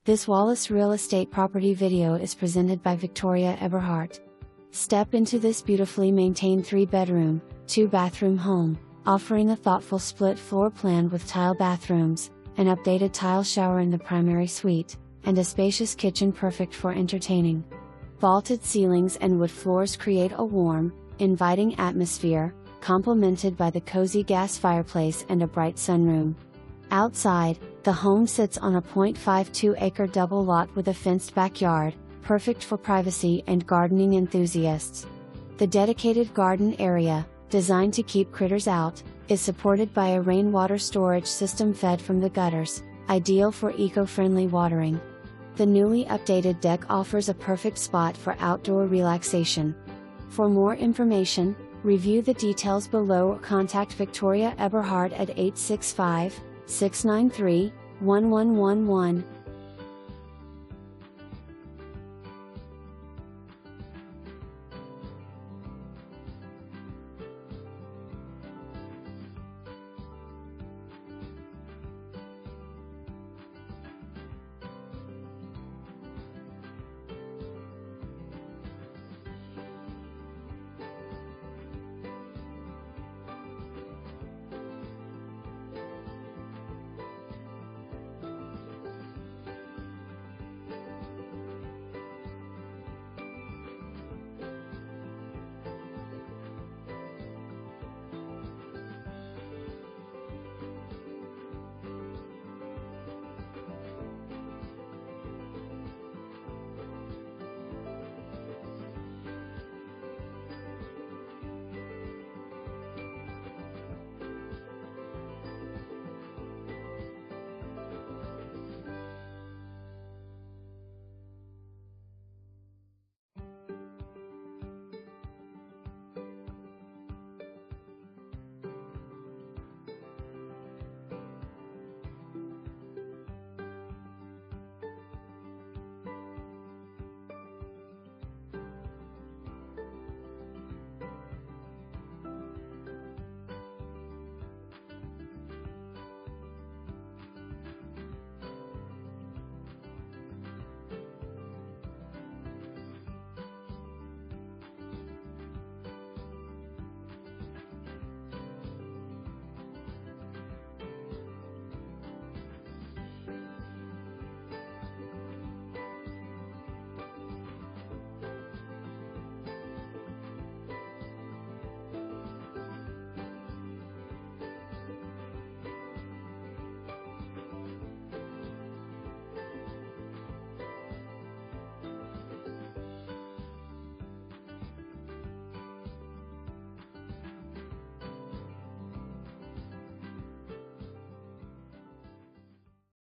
This Wallace Real Estate property video is presented by Victoria Eberhardt. Step into this beautifully maintained 3-bedroom, 2-bathroom home, offering a thoughtful split floor plan with tile bathrooms, an updated tile shower in the primary suite, and a spacious kitchen perfect for entertaining. Vaulted ceilings and wood floors create a warm, inviting atmosphere, complemented by the cozy gas fireplace and a bright sunroom. Outside, the home sits on a 0.52-acre double lot with a fenced backyard, perfect for privacy and gardening enthusiasts. The dedicated garden area, designed to keep critters out, is supported by a rainwater storage system fed from the gutters, ideal for eco-friendly watering. The newly updated deck offers a perfect spot for outdoor relaxation. For more information, review the details below or contact Victoria Eberhardt at 865-693-1111.